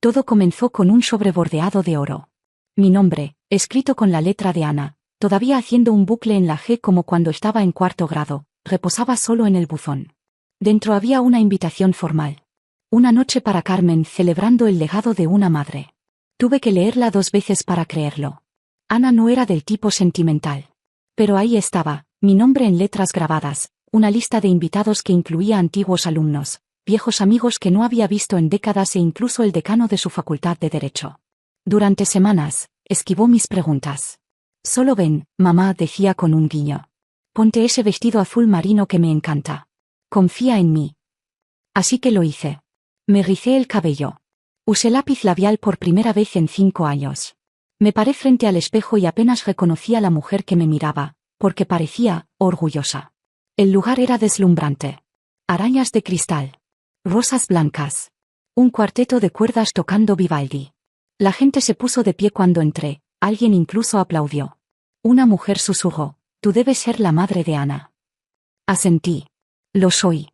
Todo comenzó con un sobrebordeado de oro. Mi nombre, escrito con la letra de Ana, todavía haciendo un bucle en la G como cuando estaba en cuarto grado, reposaba solo en el buzón. Dentro había una invitación formal. Una noche para Carmen celebrando el legado de una madre. Tuve que leerla 2 veces para creerlo. Ana no era del tipo sentimental. Pero ahí estaba, mi nombre en letras grabadas, una lista de invitados que incluía antiguos alumnos, viejos amigos que no había visto en décadas e incluso el decano de su facultad de Derecho. Durante semanas, esquivó mis preguntas. Solo ven, mamá, decía con un guiño. Ponte ese vestido azul marino que me encanta. Confía en mí. Así que lo hice. Me ricé el cabello. Usé lápiz labial por primera vez en 5 años. Me paré frente al espejo y apenas reconocí a la mujer que me miraba, porque parecía orgullosa. El lugar era deslumbrante. Arañas de cristal. Rosas blancas. Un cuarteto de cuerdas tocando Vivaldi. La gente se puso de pie cuando entré, alguien incluso aplaudió. Una mujer susurró, tú debes ser la madre de Ana. Asentí. Lo soy.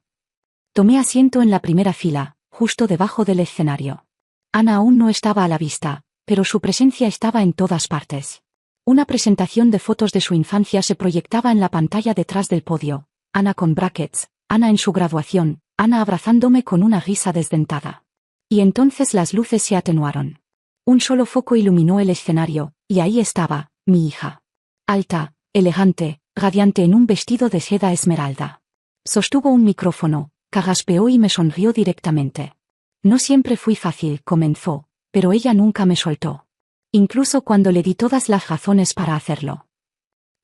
Tomé asiento en la primera fila, justo debajo del escenario. Ana aún no estaba a la vista, pero su presencia estaba en todas partes. Una presentación de fotos de su infancia se proyectaba en la pantalla detrás del podio. Ana con brackets, Ana en su graduación, Ana abrazándome con una risa desdentada. Y entonces las luces se atenuaron. Un solo foco iluminó el escenario, y ahí estaba, mi hija. Alta, elegante, radiante en un vestido de seda esmeralda. Sostuvo un micrófono, carraspeó y me sonrió directamente. No siempre fui fácil, comenzó, pero ella nunca me soltó. Incluso cuando le di todas las razones para hacerlo.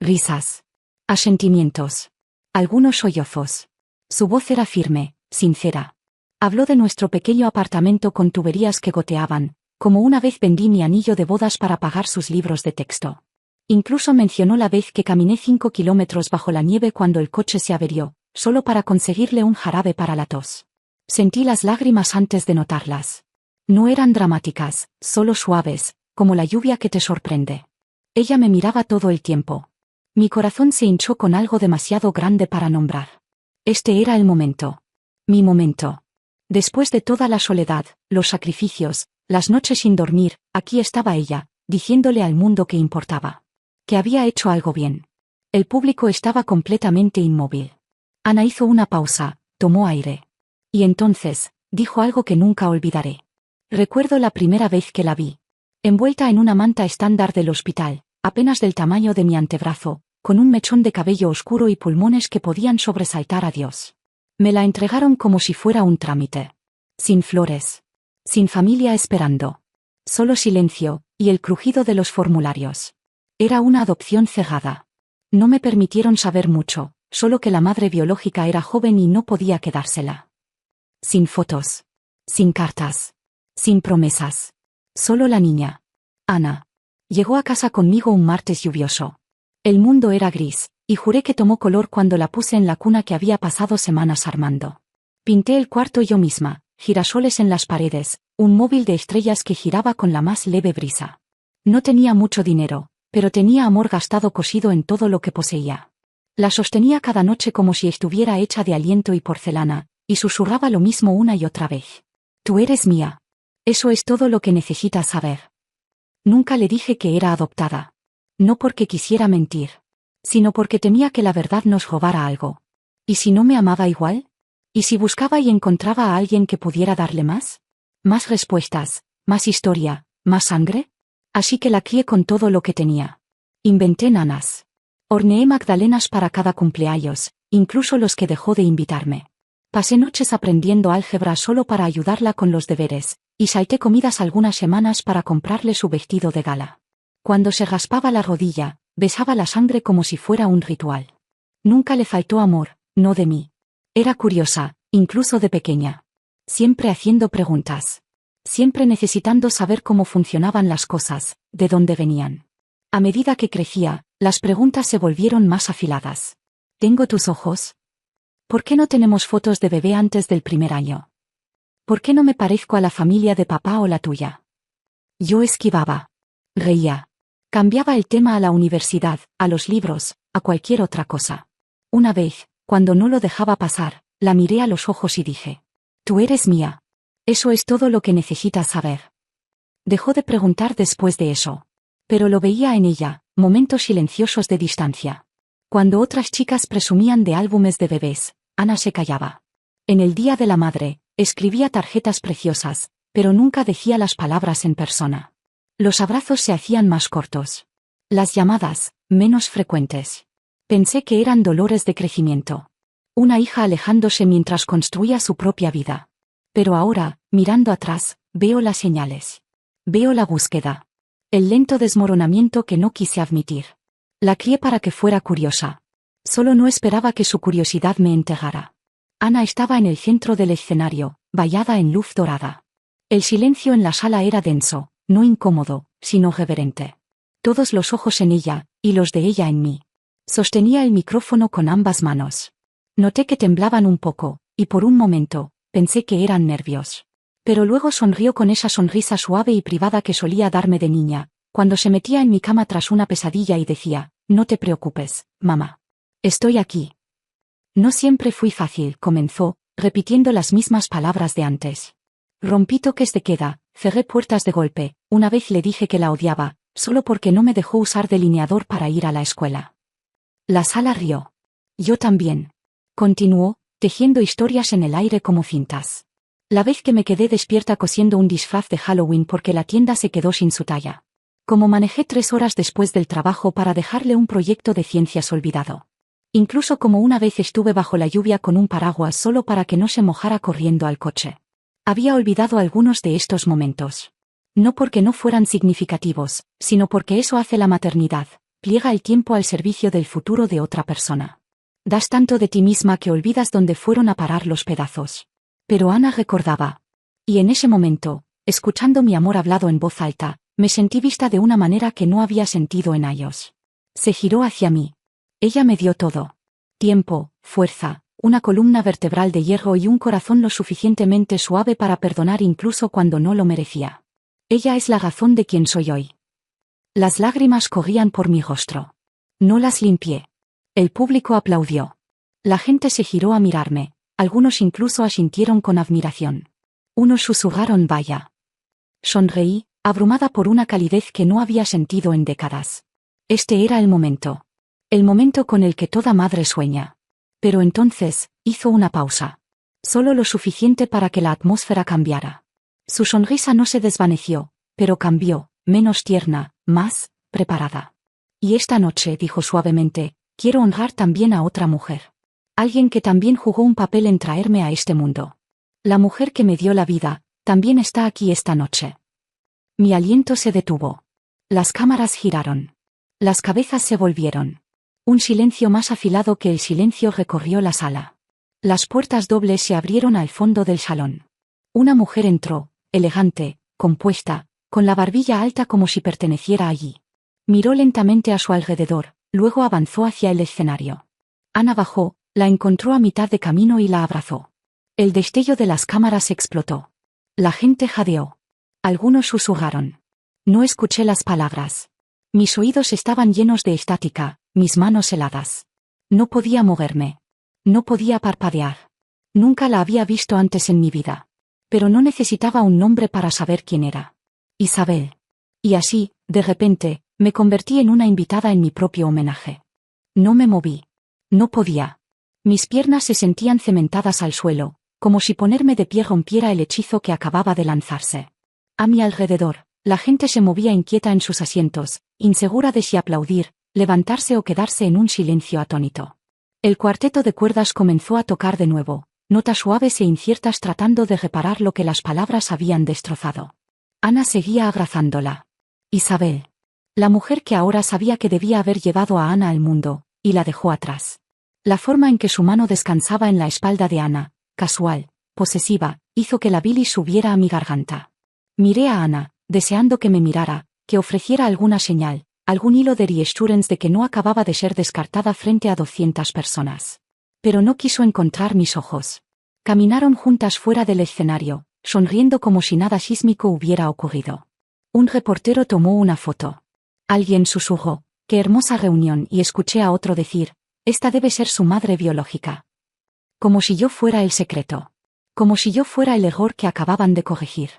Risas. Asentimientos. Algunos sollozos. Su voz era firme, sincera. Habló de nuestro pequeño apartamento con tuberías que goteaban, como una vez vendí mi anillo de bodas para pagar sus libros de texto. Incluso mencionó la vez que caminé 5 kilómetros bajo la nieve cuando el coche se averió, solo para conseguirle un jarabe para la tos. Sentí las lágrimas antes de notarlas. No eran dramáticas, solo suaves, como la lluvia que te sorprende. Ella me miraba todo el tiempo. Mi corazón se hinchó con algo demasiado grande para nombrar. Este era el momento. Mi momento. Después de toda la soledad, los sacrificios, las noches sin dormir, aquí estaba ella, diciéndole al mundo que importaba. Que había hecho algo bien. El público estaba completamente inmóvil. Ana hizo una pausa, tomó aire. Y entonces, dijo algo que nunca olvidaré. Recuerdo la primera vez que la vi. Envuelta en una manta estándar del hospital, apenas del tamaño de mi antebrazo, con un mechón de cabello oscuro y pulmones que podían sobresaltar a Dios. Me la entregaron como si fuera un trámite. Sin flores. Sin familia esperando. Solo silencio, y el crujido de los formularios. Era una adopción cegada. No me permitieron saber mucho, solo que la madre biológica era joven y no podía quedársela. Sin fotos. Sin cartas. Sin promesas. Solo la niña. Ana. Llegó a casa conmigo un martes lluvioso. El mundo era gris, y juré que tomó color cuando la puse en la cuna que había pasado semanas armando. Pinté el cuarto yo misma, girasoles en las paredes, un móvil de estrellas que giraba con la más leve brisa. No tenía mucho dinero, pero tenía amor gastado cosido en todo lo que poseía. La sostenía cada noche como si estuviera hecha de aliento y porcelana, y susurraba lo mismo una y otra vez. Tú eres mía. Eso es todo lo que necesitas saber. Nunca le dije que era adoptada. No porque quisiera mentir, sino porque temía que la verdad nos robara algo. ¿Y si no me amaba igual? ¿Y si buscaba y encontraba a alguien que pudiera darle más? ¿Más respuestas, más historia, más sangre? Así que la crié con todo lo que tenía. Inventé nanas. Horneé magdalenas para cada cumpleaños, incluso los que dejó de invitarme. Pasé noches aprendiendo álgebra solo para ayudarla con los deberes, y salté comidas algunas semanas para comprarle su vestido de gala. Cuando se raspaba la rodilla, besaba la sangre como si fuera un ritual. Nunca le faltó amor, no de mí. Era curiosa, incluso de pequeña. Siempre haciendo preguntas. Siempre necesitando saber cómo funcionaban las cosas, de dónde venían. A medida que crecía, las preguntas se volvieron más afiladas. ¿Tengo tus ojos? ¿Por qué no tenemos fotos de bebé antes del primer año? ¿Por qué no me parezco a la familia de papá o la tuya? Yo esquivaba. Reía. Cambiaba el tema a la universidad, a los libros, a cualquier otra cosa. Una vez, cuando no lo dejaba pasar, la miré a los ojos y dije: Tú eres mía. Eso es todo lo que necesitas saber. Dejó de preguntar después de eso. Pero lo veía en ella, momentos silenciosos de distancia. Cuando otras chicas presumían de álbumes de bebés, Ana se callaba. En el Día de la Madre, escribía tarjetas preciosas, pero nunca decía las palabras en persona. Los abrazos se hacían más cortos. Las llamadas, menos frecuentes. Pensé que eran dolores de crecimiento. Una hija alejándose mientras construía su propia vida. Pero ahora, mirando atrás, veo las señales. Veo la búsqueda. El lento desmoronamiento que no quise admitir. La crié para que fuera curiosa. Solo no esperaba que su curiosidad me entregara. Ana estaba en el centro del escenario, vallada en luz dorada. El silencio en la sala era denso, no incómodo, sino reverente. Todos los ojos en ella, y los de ella en mí. Sostenía el micrófono con ambas manos. Noté que temblaban un poco, y por un momento, pensé que eran nervios. Pero luego sonrió con esa sonrisa suave y privada que solía darme de niña, cuando se metía en mi cama tras una pesadilla y decía, no te preocupes, mamá. Estoy aquí. No siempre fui fácil, comenzó, repitiendo las mismas palabras de antes. Rompí toques de queda, cerré puertas de golpe, una vez le dije que la odiaba, solo porque no me dejó usar delineador para ir a la escuela. La sala rió. Yo también. Continuó, tejiendo historias en el aire como cintas. La vez que me quedé despierta cosiendo un disfraz de Halloween porque la tienda se quedó sin su talla. Como manejé 3 horas después del trabajo para dejarle un proyecto de ciencias olvidado. Incluso como una vez estuve bajo la lluvia con un paraguas solo para que no se mojara corriendo al coche. Había olvidado algunos de estos momentos. No porque no fueran significativos, sino porque eso hace la maternidad, pliega el tiempo al servicio del futuro de otra persona. Das tanto de ti misma que olvidas dónde fueron a parar los pedazos. Pero Ana recordaba. Y en ese momento, escuchando mi amor hablado en voz alta, me sentí vista de una manera que no había sentido en años. Se giró hacia mí. Ella me dio todo. Tiempo, fuerza, una columna vertebral de hierro y un corazón lo suficientemente suave para perdonar incluso cuando no lo merecía. Ella es la razón de quien soy hoy. Las lágrimas corrían por mi rostro. No las limpié. El público aplaudió. La gente se giró a mirarme, algunos incluso asintieron con admiración. Unos susurraron vaya. Sonreí, abrumada por una calidez que no había sentido en décadas. Este era el momento. El momento con el que toda madre sueña. Pero entonces, hizo una pausa. Solo lo suficiente para que la atmósfera cambiara. Su sonrisa no se desvaneció, pero cambió, menos tierna, más preparada. Y esta noche, dijo suavemente, quiero honrar también a otra mujer. Alguien que también jugó un papel en traerme a este mundo. La mujer que me dio la vida, también está aquí esta noche. Mi aliento se detuvo. Las cámaras giraron. Las cabezas se volvieron. Un silencio más afilado que el silencio recorrió la sala. Las puertas dobles se abrieron al fondo del salón. Una mujer entró, elegante, compuesta, con la barbilla alta como si perteneciera allí. Miró lentamente a su alrededor, luego avanzó hacia el escenario. Ana bajó, la encontró a mitad de camino y la abrazó. El destello de las cámaras explotó. La gente jadeó. Algunos susurraron. No escuché las palabras. Mis oídos estaban llenos de estática, mis manos heladas. No podía moverme. No podía parpadear. Nunca la había visto antes en mi vida. Pero no necesitaba un nombre para saber quién era. Isabel. Y así, de repente, me convertí en una invitada en mi propio homenaje. No me moví. No podía. Mis piernas se sentían cementadas al suelo, como si ponerme de pie rompiera el hechizo que acababa de lanzarse. A mi alrededor, la gente se movía inquieta en sus asientos, insegura de si aplaudir, levantarse o quedarse en un silencio atónito. El cuarteto de cuerdas comenzó a tocar de nuevo, notas suaves e inciertas tratando de reparar lo que las palabras habían destrozado. Ana seguía abrazándola. Isabel. La mujer que ahora sabía que debía haber llevado a Ana al mundo, y la dejó atrás. La forma en que su mano descansaba en la espalda de Ana, casual, posesiva, hizo que la bilis subiera a mi garganta. Miré a Ana, deseando que me mirara, que ofreciera alguna señal, algún hilo de reassurance de que no acababa de ser descartada frente a 200 personas. Pero no quiso encontrar mis ojos. Caminaron juntas fuera del escenario, sonriendo como si nada sísmico hubiera ocurrido. Un reportero tomó una foto. Alguien susurró, qué hermosa reunión, y escuché a otro decir, esta debe ser su madre biológica. Como si yo fuera el secreto. como si yo fuera el error que acababan de corregir.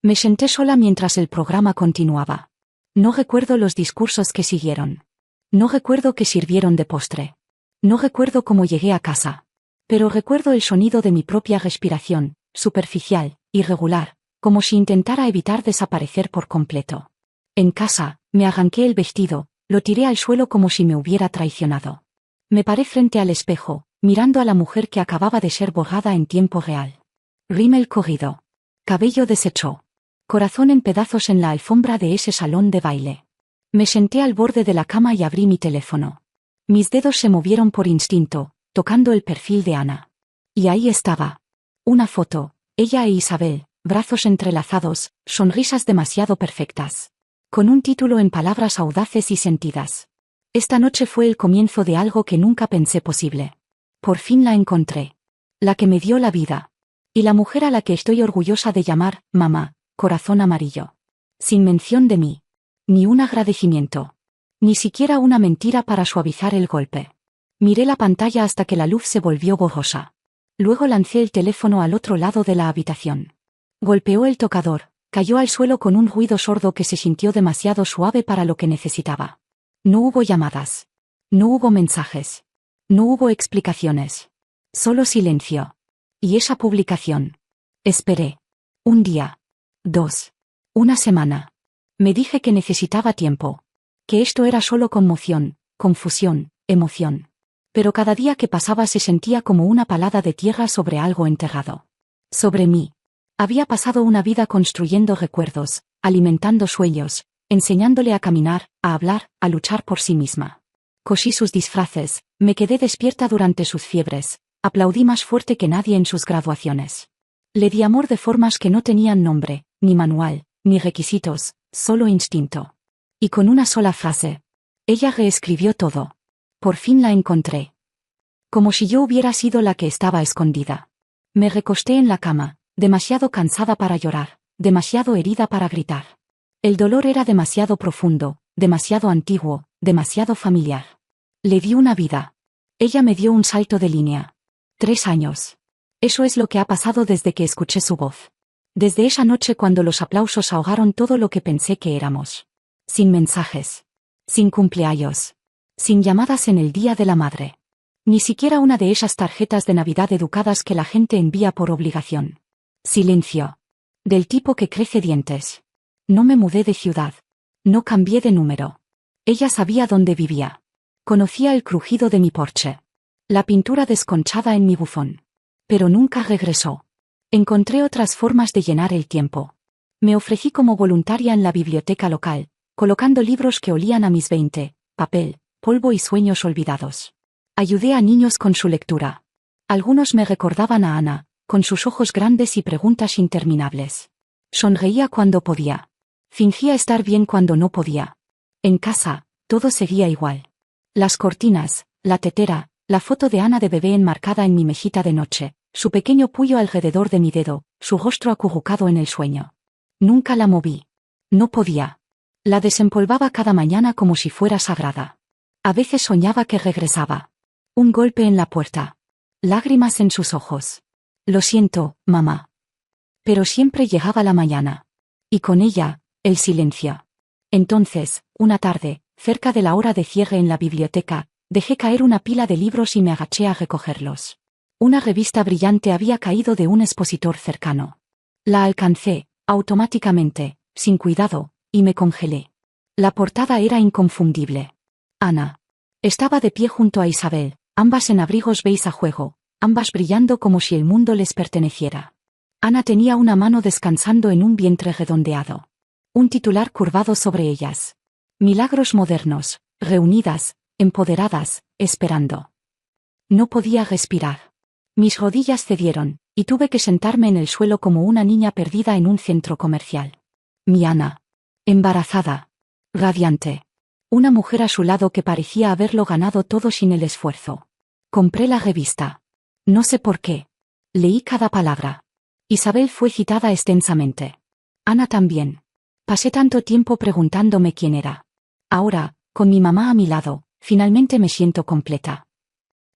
Me senté sola mientras el programa continuaba. No recuerdo los discursos que siguieron. No recuerdo qué sirvieron de postre. No recuerdo cómo llegué a casa. Pero recuerdo el sonido de mi propia respiración, superficial, irregular, como si intentara evitar desaparecer por completo. En casa, me arranqué el vestido, lo tiré al suelo como si me hubiera traicionado. Me paré frente al espejo, mirando a la mujer que acababa de ser borrada en tiempo real. Rímel corrido. Cabello deshecho. Corazón en pedazos en la alfombra de ese salón de baile. Me senté al borde de la cama y abrí mi teléfono. Mis dedos se movieron por instinto, tocando el perfil de Ana. Y ahí estaba. Una foto, ella e Isabel, brazos entrelazados, sonrisas demasiado perfectas. Con un título en palabras audaces y sentidas. Esta noche fue el comienzo de algo que nunca pensé posible. Por fin la encontré. La que me dio la vida. Y la mujer a la que estoy orgullosa de llamar, mamá, corazón amarillo. Sin mención de mí. Ni un agradecimiento. Ni siquiera una mentira para suavizar el golpe. Miré la pantalla hasta que la luz se volvió borrosa. Luego lancé el teléfono al otro lado de la habitación. Golpeó el tocador, cayó al suelo con un ruido sordo que se sintió demasiado suave para lo que necesitaba. No hubo llamadas. No hubo mensajes. No hubo explicaciones. Solo silencio. Y esa publicación. Esperé. Un día. 2. Una semana. Me dije que necesitaba tiempo. Que esto era solo conmoción, confusión, emoción. Pero cada día que pasaba se sentía como una palada de tierra sobre algo enterrado. Sobre mí. Había pasado una vida construyendo recuerdos, alimentando sueños, enseñándole a caminar, a hablar, a luchar por sí misma. Cosí sus disfraces, me quedé despierta durante sus fiebres, aplaudí más fuerte que nadie en sus graduaciones. Le di amor de formas que no tenían nombre, ni manual, ni requisitos, solo instinto. Y con una sola frase. Ella reescribió todo. Por fin la encontré. Como si yo hubiera sido la que estaba escondida. Me recosté en la cama, demasiado cansada para llorar, demasiado herida para gritar. El dolor era demasiado profundo, demasiado antiguo, demasiado familiar. Le di una vida. Ella me dio un salto de línea. 3 años. Eso es lo que ha pasado desde que escuché su voz. Desde esa noche cuando los aplausos ahogaron todo lo que pensé que éramos. Sin mensajes. Sin cumpleaños. Sin llamadas en el Día de la Madre. Ni siquiera una de esas tarjetas de Navidad educadas que la gente envía por obligación. Silencio. Del tipo que crece dientes. No me mudé de ciudad. No cambié de número. Ella sabía dónde vivía. Conocía el crujido de mi porche. La pintura desconchada en mi buzón. Pero nunca regresó. Encontré otras formas de llenar el tiempo. Me ofrecí como voluntaria en la biblioteca local, colocando libros que olían a mis 20, papel, polvo y sueños olvidados. Ayudé a niños con su lectura. Algunos me recordaban a Ana, con sus ojos grandes y preguntas interminables. Sonreía cuando podía. Fingía estar bien cuando no podía. En casa, todo seguía igual. Las cortinas, la tetera, la foto de Ana de bebé enmarcada en mi mejita de noche, su pequeño puño alrededor de mi dedo, su rostro acurrucado en el sueño. Nunca la moví. No podía. La desempolvaba cada mañana como si fuera sagrada. A veces soñaba que regresaba. Un golpe en la puerta. Lágrimas en sus ojos. Lo siento, mamá. Pero siempre llegaba la mañana. Y con ella, el silencio. Entonces, una tarde, cerca de la hora de cierre en la biblioteca, dejé caer una pila de libros y me agaché a recogerlos. Una revista brillante había caído de un expositor cercano. La alcancé, automáticamente, sin cuidado, y me congelé. La portada era inconfundible. Ana. Estaba de pie junto a Isabel, ambas en abrigos beige a juego, ambas brillando como si el mundo les perteneciera. Ana tenía una mano descansando en un vientre redondeado. Un titular curvado sobre ellas. Milagros modernos, reunidas, empoderadas, esperando. No podía respirar. Mis rodillas cedieron, y tuve que sentarme en el suelo como una niña perdida en un centro comercial. Mi Ana. Embarazada. Radiante. Una mujer a su lado que parecía haberlo ganado todo sin el esfuerzo. Compré la revista. No sé por qué. Leí cada palabra. Isabel fue citada extensamente. Ana también. Pasé tanto tiempo preguntándome quién era. Ahora, con mi mamá a mi lado, finalmente me siento completa.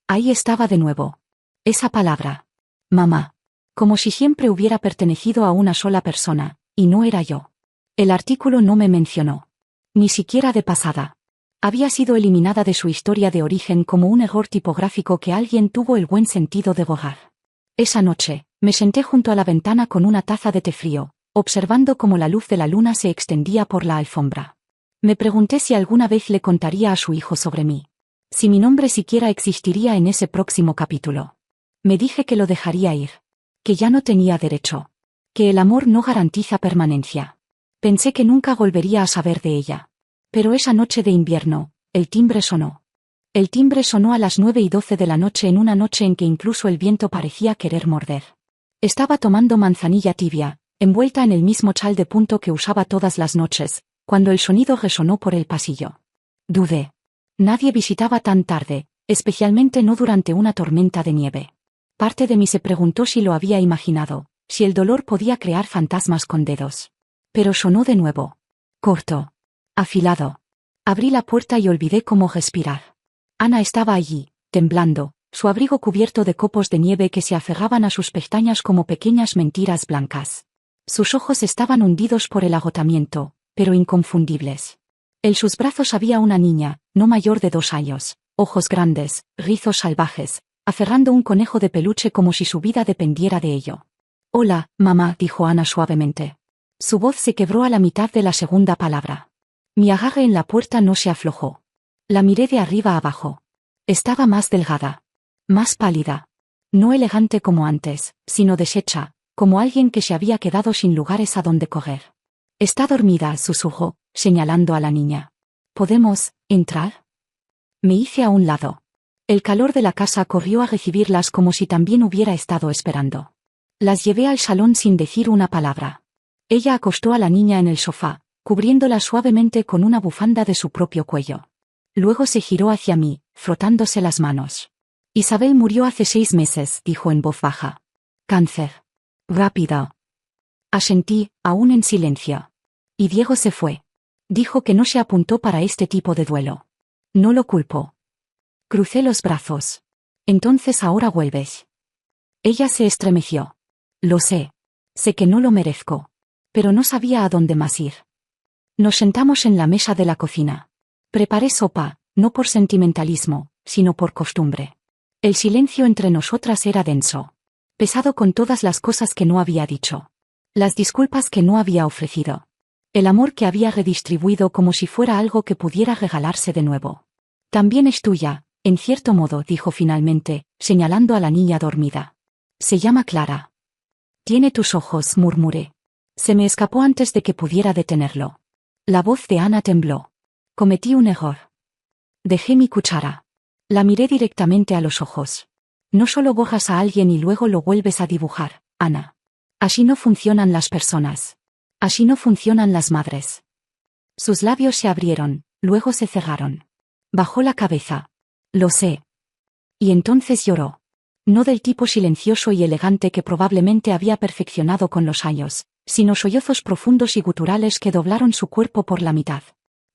Ahí estaba de nuevo. Esa palabra. Mamá. Como si siempre hubiera pertenecido a una sola persona, y no era yo. El artículo no me mencionó. Ni siquiera de pasada. Había sido eliminada de su historia de origen como un error tipográfico que alguien tuvo el buen sentido de borrar. Esa noche, me senté junto a la ventana con una taza de té frío, observando cómo la luz de la luna se extendía por la alfombra. Me pregunté si alguna vez le contaría a su hijo sobre mí. Si mi nombre siquiera existiría en ese próximo capítulo. Me dije que lo dejaría ir. Que ya no tenía derecho. Que el amor no garantiza permanencia. Pensé que nunca volvería a saber de ella. Pero esa noche de invierno, el timbre sonó. El timbre sonó a las 9:12 de la noche en una noche en que incluso el viento parecía querer morder. Estaba tomando manzanilla tibia, envuelta en el mismo chal de punto que usaba todas las noches, cuando el sonido resonó por el pasillo. Dudé. Nadie visitaba tan tarde, especialmente no durante una tormenta de nieve. Parte de mí se preguntó si lo había imaginado, si el dolor podía crear fantasmas con dedos. Pero sonó de nuevo. Corto. Afilado. Abrí la puerta y olvidé cómo respirar. Ana estaba allí, temblando, su abrigo cubierto de copos de nieve que se aferraban a sus pestañas como pequeñas mentiras blancas. Sus ojos estaban hundidos por el agotamiento, pero inconfundibles. En sus brazos había una niña, no mayor de 2 años, ojos grandes, rizos salvajes, aferrando un conejo de peluche como si su vida dependiera de ello. «Hola, mamá», dijo Ana suavemente. Su voz se quebró a la mitad de la segunda palabra. Mi agarre en la puerta no se aflojó. La miré de arriba abajo. Estaba más delgada. Más pálida. No elegante como antes, sino deshecha, como alguien que se había quedado sin lugares a donde correr. «Está dormida», susurró, señalando a la niña. «¿Podemos entrar?» Me hice a un lado. El calor de la casa corrió a recibirlas como si también hubiera estado esperando. Las llevé al salón sin decir una palabra. Ella acostó a la niña en el sofá, cubriéndola suavemente con una bufanda de su propio cuello. Luego se giró hacia mí, frotándose las manos. «Isabel murió hace 6 meses», dijo en voz baja. «Cáncer. Rápido». Asentí, aún en silencio. «Y Diego se fue. Dijo que no se apuntó para este tipo de duelo. No lo culpo». Crucé los brazos. «Entonces ahora vuelves». Ella se estremeció. «Lo sé. Sé que no lo merezco. Pero no sabía a dónde más ir». Nos sentamos en la mesa de la cocina. Preparé sopa, no por sentimentalismo, sino por costumbre. El silencio entre nosotras era denso. Pesado con todas las cosas que no había dicho. Las disculpas que no había ofrecido. El amor que había redistribuido como si fuera algo que pudiera regalarse de nuevo. «También es tuya, en cierto modo», dijo finalmente, señalando a la niña dormida. «Se llama Clara». «Tiene tus ojos», murmuré. Se me escapó antes de que pudiera detenerlo. La voz de Ana tembló. Cometí un error. Dejé mi cuchara. La miré directamente a los ojos. «No solo borras a alguien y luego lo vuelves a dibujar, Ana. Así no funcionan las personas. Así no funcionan las madres». Sus labios se abrieron, luego se cerraron. Bajó la cabeza. «Lo sé». Y entonces lloró. No del tipo silencioso y elegante que probablemente había perfeccionado con los años, sino sollozos profundos y guturales que doblaron su cuerpo por la mitad.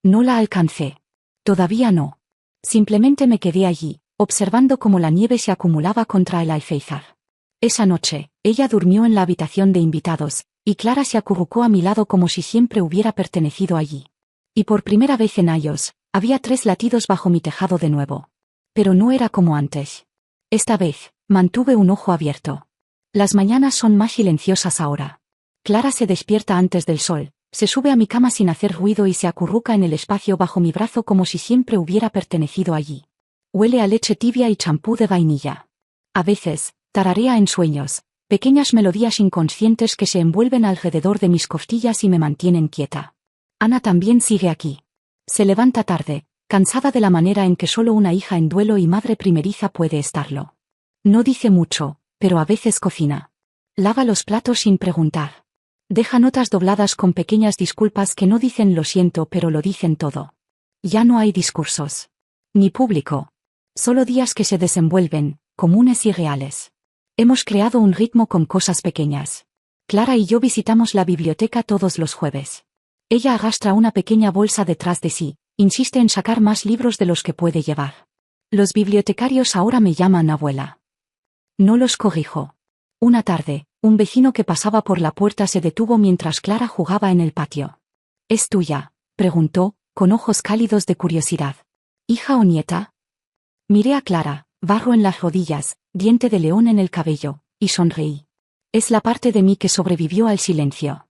No la alcancé. Todavía no. Simplemente me quedé allí, observando cómo la nieve se acumulaba contra el alféizar. Esa noche, ella durmió en la habitación de invitados, y Clara se acurrucó a mi lado como si siempre hubiera pertenecido allí. Y por primera vez en años, había 3 latidos bajo mi tejado de nuevo. Pero no era como antes. Esta vez, mantuve un ojo abierto. Las mañanas son más silenciosas ahora. Clara se despierta antes del sol, se sube a mi cama sin hacer ruido y se acurruca en el espacio bajo mi brazo como si siempre hubiera pertenecido allí. Huele a leche tibia y champú de vainilla. A veces, tararea en sueños, pequeñas melodías inconscientes que se envuelven alrededor de mis costillas y me mantienen quieta. Ana también sigue aquí. Se levanta tarde, cansada de la manera en que solo una hija en duelo y madre primeriza puede estarlo. No dice mucho, pero a veces cocina. Lava los platos sin preguntar. Deja notas dobladas con pequeñas disculpas que no dicen lo siento pero lo dicen todo. Ya no hay discursos. Ni público. Solo días que se desenvuelven, comunes y reales. Hemos creado un ritmo con cosas pequeñas. Clara y yo visitamos la biblioteca todos los jueves. Ella arrastra una pequeña bolsa detrás de sí, insiste en sacar más libros de los que puede llevar. Los bibliotecarios ahora me llaman abuela. No los corrijo. Una tarde, Un vecino que pasaba por la puerta se detuvo mientras Clara jugaba en el patio. ¿Es tuya?, preguntó, con ojos cálidos de curiosidad. ¿Hija o nieta? Miré a Clara, barro en las rodillas, diente de león en el cabello, y sonreí. Es la parte de mí que sobrevivió al silencio.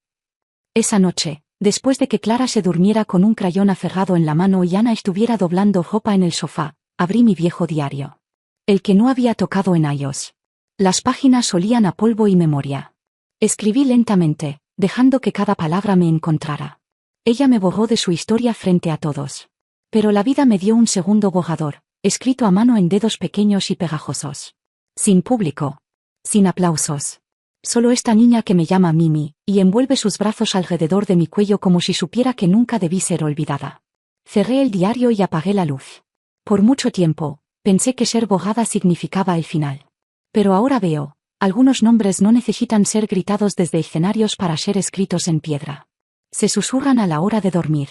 Esa noche, después de que Clara se durmiera con un crayón aferrado en la mano y Ana estuviera doblando ropa en el sofá, abrí mi viejo diario. El que no había tocado en años. Las páginas olían a polvo y memoria. Escribí lentamente, dejando que cada palabra me encontrara. Ella me borró de su historia frente a todos. Pero la vida me dio un segundo borrador, escrito a mano en dedos pequeños y pegajosos. Sin público. Sin aplausos. Solo esta niña que me llama Mimi, y envuelve sus brazos alrededor de mi cuello como si supiera que nunca debí ser olvidada. Cerré el diario y apagué la luz. Por mucho tiempo, pensé que ser borrada significaba el final. Pero ahora veo, algunos nombres no necesitan ser gritados desde escenarios para ser escritos en piedra. Se susurran a la hora de dormir.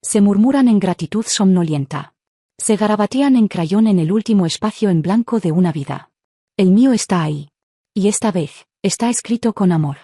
Se murmuran en gratitud somnolienta. Se garabatean en crayón en el último espacio en blanco de una vida. El mío está ahí. Y esta vez, está escrito con amor.